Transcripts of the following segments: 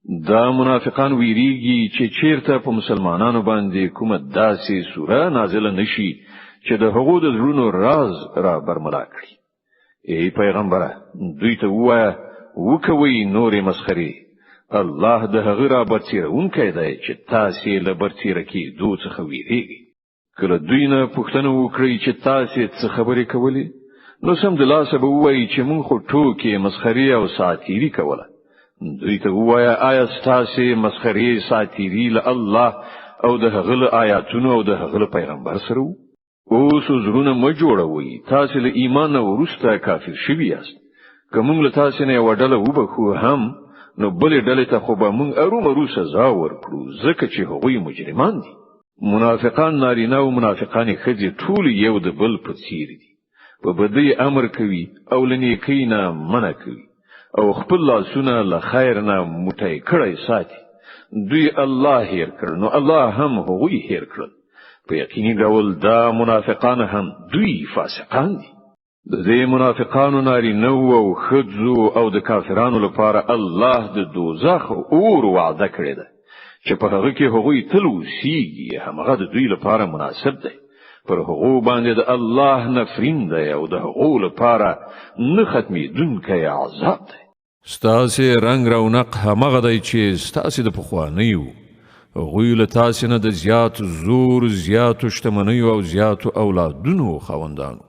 دا منافقان ویریږي چې چیرته په مسلمانانو باندې کومه داسې سوره نازله نشي چې د هغو د زړونو راز را برملا کړي. ای پیغمبره دوی ته ووایه وکوي نورې مسخرې، الله د هغه را برتیرونکی دی چې تاسې له برتیره کېدو څخه ویریږي. کله دوی نه پوښتنه وکړي چې تاسې څه خبرې کولې، نو سمدلاسه به ووایي چې موږ خو ټوکې مسخرې او ساعتیري کوله. دوی ته ووایه آیا ستاسې مسخرې ساعتیري له الله او د هغه له آیاتونو او د هغه له پیغمبر سره وو؟ اوس زړونه مه جوړوئ، تاسې له ایمان نه وروسته کافر شوي یاست. که موږ له تاسې نه یوه ډله وبخو هم، نو بلې ډلې ته خو به موږ ارومرو سزا ورکړو، ځکه چې هغوی مجرمان دي. منافقان نارینه او منافقان ښځې ټول یو د بل په څیر دي، په بدۍ امر کوي او له نیکۍ نه منع کوي او خپل لاسونه له خیر نه موټی کړی ساتي. دوی الله هیر کړ نو الله هم هغوی هیر کړل. په یقیني ډول دا منافقان هم دوی فاسقان دي. د دې منافقانو نارینه او ښځو او د کافرانو لپاره الله د دوزخ اور وعده کړی ده چې په هغه کې هغوی تل اوسیږي. همغه د دوی لپاره مناسب دی. پر هغو باندې د الله نفرین دی او د هغو لپاره نه ختمېدونکی عذاب دی. ستاسې رنګ رونق همغه دی چې ستاسې د پخوانیو. هغوی له تاسې نه د زیات زور، زیاتو شتمنیو او زیاتو اولادونو خاوندانو.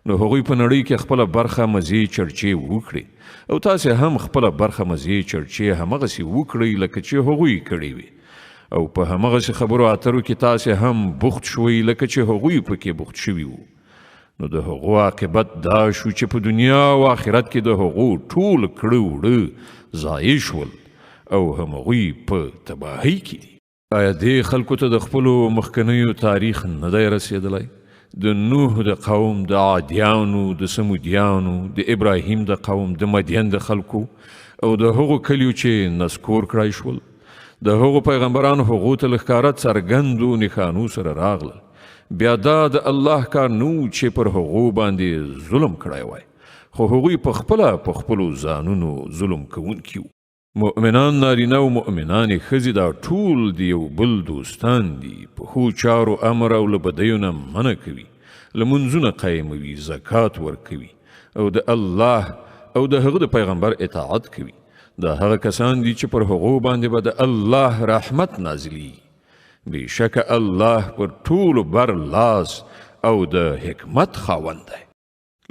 نو هغوی په نړۍ کې خپله برخه مزې چرچې وکړي او تاسې هم خپله برخه مزې چرچې همغسې وکړئ لکه چې هغوی کړي وي، او په همغسې خبرو اترو کې تاسې هم بوخت شوئ لکه چې هغوی پکې بوخت شوي وو. نو د هغو عاقبت دا شو چې په دنیا او آخرت کې د هغو ټول کړه وړه ضایع شول او همغوی په تباهۍ کې دي. آیا دې خلکو ته د خپلو مخکنیو تاریخ نه دی رسېدلی؟ د نوح د قوم، د عادیانو، د سمودیانو، د ابراهیم د قوم، د مدین د خلکو او د هغو کلیو چې نسکور کړای شول. د هغو پیغمبرانو هغو ته له ښکاره څرګندو نښانو سره راغلل. بیا دا د الله کار نو چې پر هغو باندې ظلم کړی وای، خو هغوی په خپله په خپلو ځانونو ظلم کوونکي وو. مؤمنان نارینه او مؤمنانې ښځې دا ټول د یو بل دوستان دي. په ښو چارو امر او له بدیو نه منع کوي، لمونځونه قایموي، زکات ورکوي او د الله او د هغه د پیغمبر اطاعت کوي. دا هغه کسان دي چې پر هغو باندې به د الله رحمت نازلي. بېشکه الله پر ټولو بر لاس او د حکمت خاوند دی.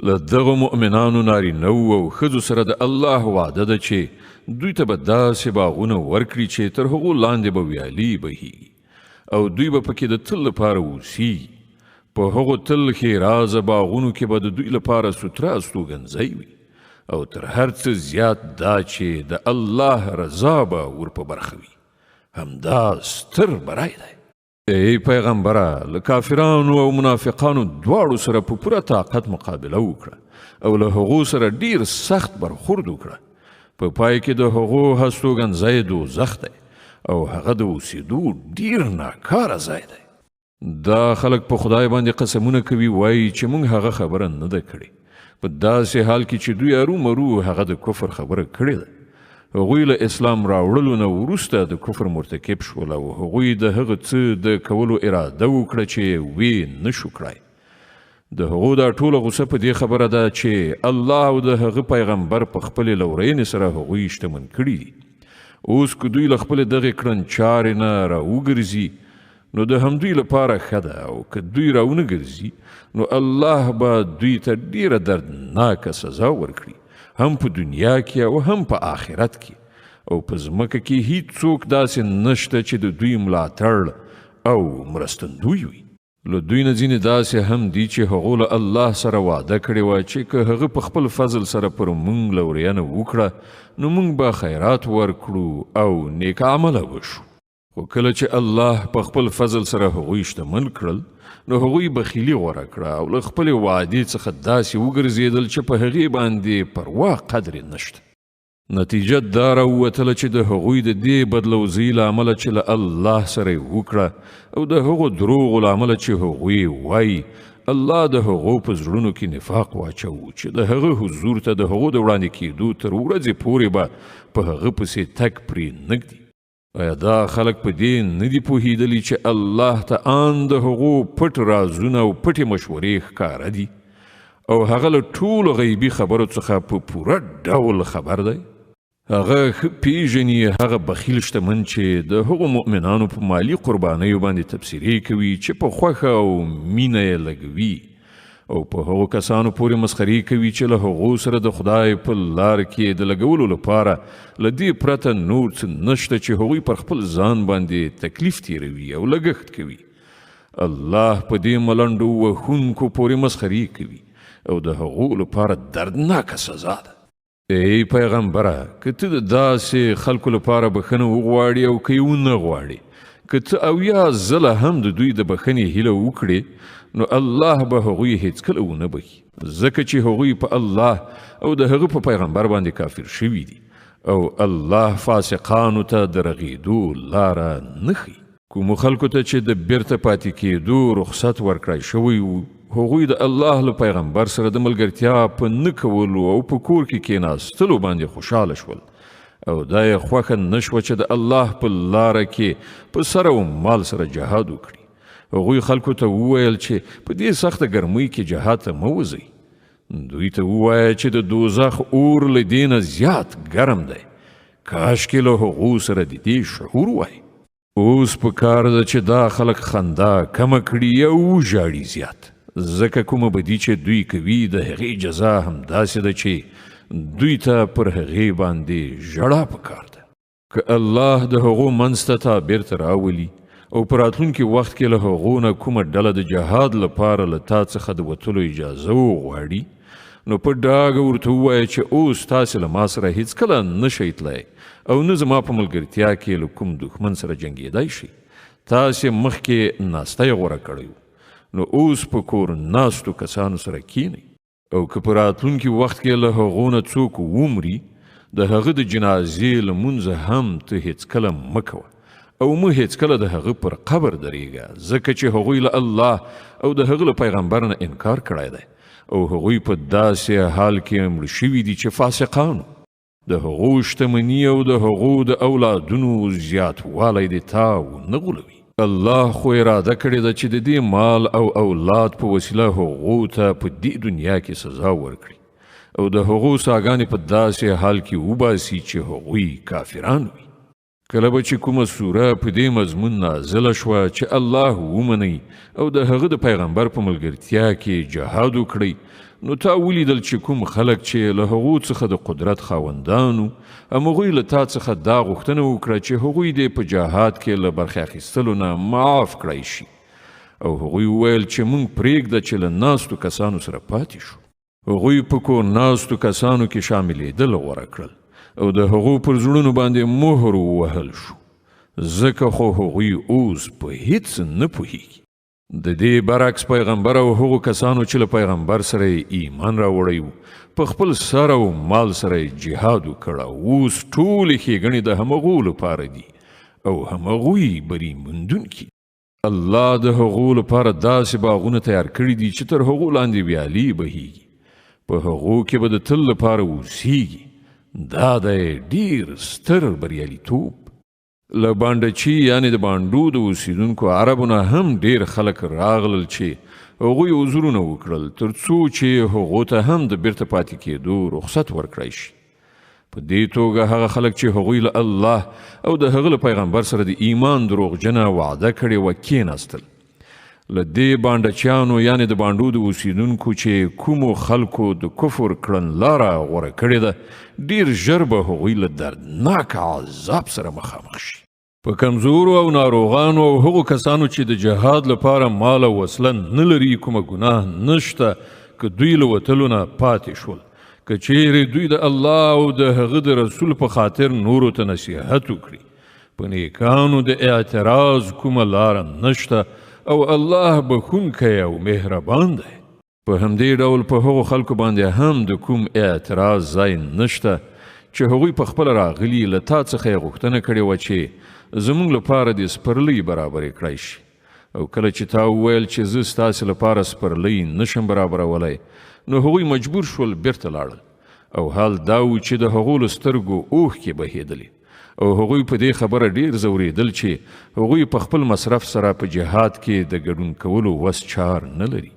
له دغو مؤمنانو نارینهو او ښځو سره د الله وعده ده چې دوی ته به داسې باغونه ورکړي چې تر هغو لاندې به ویالې بهیږي او دوی به پکې د تل لپاره اوسیږي. په هغو تل ښېرازه باغونو کې به د دوی لپاره سوتره استوګنځی وي او تر هر څه زیات دا چې د الله رضا به ور په برخه وي. همدا ستر بری دی. ای پیغمبره، له کافرانو او منافقانو دواړو سره په پوره طاقت مقابله وکړه او له هغو سره ډیر سخت برخورد وکړه. په پای کې د هغو هستوګنځی دوزخ دی او هغه د اوسېدو ډیر ناکاره ځای دی. دا خلک په خدای باندې قسمونه کوي، وایي چې موږ هغه خبره نه ده کړې، په داسې حال کې چې دوی ارومرو هغه د کفر خبره کړې ده. هغوی له اسلام راوړلو نه وروسته د کفر مرتکب شول او هغوی د هغه څه د کولو اراده وکړه چې وی نشو کړای. د هغو دا ټوله غصه په دې خبره ده چې الله او د هغه پیغمبر په خپلې لورینې سره هغوی شتمن کړي دي. اوس که دوی له خپلې دغې کړنچارې نه راوګرځي نو د همدوی لپاره ښه ده، او که دوی راونه ګرځي نو الله به دوی ته ډیره دردناکه سزا ورکړي، هم په دنیا کې او هم په آخرت کې. او په ځمکه کې هیڅ څوک داسې نشته چې د دوی ملاتړ او مرستندوی وي. له دوی نه ځینې داسې هم دي چې هغو له الله سره وعده کړې وه چې که هغه په خپل فضل سره پر موږ لورینه وکړه نو موږ به خیرات ورکړو او نیک عمله وشو. خو کله چې الله په خپل فضل سره هغوی شتمن کړل نو هغوی بخیلي غوره کړه او له خپلې وعدې څخه داسې وګرځېدل چې په هغې باندې پروا قدر نشته. نتیجه دا راووتله چې د هغوی د دې بدلوزۍ له امله چې له الله سره یې وکړه او د هغو دروغو له امله چې هغوی وایي الله د هغو په زړونو کې نفاق واچو چې د هغه حضور ته د هغو د وړاندې کېدو تر ورځې پورې به په هغه پسې تګ پرې نږدي. آیا دا خلک په دې نه دي پوهېدلي چې الله ته ان د هغو پټ رازونه او پټې مشورې ښکاره دي او هغه له ټولو غیبي خبرو څخه په پوره ډول خبر دی؟ هغه پیژني هغه بخیل شتمن چې د هغو مؤمنانو په مالی قربانیو باندې تبصرې کوي چې په خوښه او مینه یې لګوي او په هغو کسانو پورې مسخرې کوي چې له هغو سره د خدای په لار کې د لګولو لپاره له دې پرته نور څه نشته چې هغوی پر خپل ځان باندې تکلیف تیروي او لګښت کوي. الله په دې ملنډو وهونکو پورې مسخرې کوي او د هغو لپاره دردناکه سزا ده. ای پیغمبره، که ته د داسې خلکو لپاره بخښنه وغواړې او که یې ونه غواړې، که ته اویا ځله هم د دوی د بخښنې هیله وکړې، نو الله به هغوی هیڅکله ونه بخي، ځکه چې هغوی په الله او د هغه په پیغمبر باندې کافر شوي دي او الله فاسقانو ته د رغېدو لاره نه ښیي. کومو خلکو ته چې د بیرته پاتې کېدو رخصت ورکړی شوی و، هغوی د الله له پیغمبر سره د ملګرتیا په نه کولو او په کور کې کېناستلو باندې خوشحاله شول او دا یې خوښه نه شوه چې د الله په لاره کې په سر او مال سره جهاد وکړي. هغوی خلکو ته وویل چې په دې سخته ګرمۍ کې جهاد ته مه وځئ. دوی ته ووایه چې د دوزخ اور له دې نه زیات ګرم دی. کاشکې له هغو سره د دې شعور وای. اوس په کار ده چې دا خلک خندا کمه کړي او وژاړي زیات، ځکه کومه بدي چې دوی کوي د هغې جزا همداسې ده چې دوی ته پر هغې باندې ژړا پکار ده. که الله د هغو منځ ته تا بیرته راولي او په راتلونکي وخت کې له هغو نه کومه ډله د جهاد لپاره له تا څخه د وتلو اجازه وغواړي، نو په ډاګه ورته ووایه چې اوس تاسې له ما سره هیڅکله نه شئ تللی او نه زما په ملګرتیا کې له کوم دښمن سره جنګېدی شئ. تاسې مخکې ناستی غوره کړی و، نو اوس په کور ناستو کسانو سره کینئ او که په راتلونکي وخت کې له هغو نه څوک ومري، د هغه د جنازې لمونځ هم ته هیڅکله مه کوه او مه هیڅکله د هغه پر قبر درېږه، ځکه چې هغوی له الله او د هغه له پیغمبر نه انکار کړی دی او هغوی په داسې حال کې مړه شوي دي چې فاسقانو. د هغو شتمني او د هغو د اولادونو زیاتوالی دې تا ونه غولوي. الله خو اراده کړې ده چې د دې مال او اولاد په وسیله هغو ته په دې دنیا کې سزا ورکړي او د هغو ساګانې په داسې حال کې وباسي چې هغوی کافران وي. کله به چې کومه سوره په دې مضمون نازله شوه چې الله ومنئ او د هغه د پیغمبر په ملګرتیا کې جهاد وکړئ، نو تا ولیدل چې کوم خلک چې له هغو څخه د قدرت خاوندانو، همغوی له تا څخه دا غوښتنه وکړه چې هغوی دې په جهاد کې له برخې اخیستلو نه معاف کړی شي او هغوی وویل چې موږ پرېږده چې له ناستو کسانو سره پاتې شو. هغوی په کور ناستو کسانو کې شاملېدل غوره کړل او د هغو پر زړونو باندې مهر ووهل شو، ځکه خو هغوی اوس په هیڅ نه پوهیږي. د دې برعکس پیغمبر او هغو کسانو چې له پیغمبر سره ایمان راوړی و، په خپل سر او مال سره جهاد وکړ او اوس ټولې ښېګڼې د همغو لپاره دي او همغوی بری موندونکي. الله د هغو لپاره داسې باغونه تیار کړي دي چې تر هغو لاندې ویالې بهیږي، په هغو کې به د تل لپاره اوسیږي. دا دی ډیر ستر بریالیتوب. له بانډچي یعنې د بانډو د اوسیدونکو عربو نه هم ډیر خلک راغلل چې هغوی عذرونه وکړل تر څو چې هغو ته هم د بیرته پاتې کېدو رخصت ورکړی شي. په دې توګه هغه خلک چې هغوی له الله او د هغه له پیغمبر سره د ایمان دروغجنه وعده کړې وه کېناستل. له دې بانډچیانو یعنې د بانډو د اوسیدونکو چې کومو خلکو د کفر کړنلاره غوره کړې ده، ډیر ژر به هغوی له دردناک عذاب سره مخامخ شي. په کمزورو او ناروغانو او هغو کسانو چې د جهاد لپاره مال او وسله نه لري کومه ګناه نشته که دوی له وتلو نه پاتې شول، که چیرې دوی د الله او د هغه د رسول په خاطر نورو ته نصیحت وکړي. په نیکانو د اعتراض کومه لاره نشته او الله بخونکی او مهربان دی. په همدې ډول په هغو خلکو باندې هم د کوم اعتراض ځای نشته چې هغوی په خپله راغلي له تا څخه یې غوښتنه کړې وه چې زموږ لپاره د سپرلۍ برابرې کړی شي، او کله چې تا وویل چې زه ستاسې لپاره سپرلی نشم برابرولای نو هغوی مجبور شول بیرته لاړل او حال دا و چې د هغو له سترګو اوښکې بهېدلې او هغوی په دې خبره ډیر ځورېدل چې هغوی په خپل مصرف سره په جهاد کې د ګډون کولو وس چار نه لري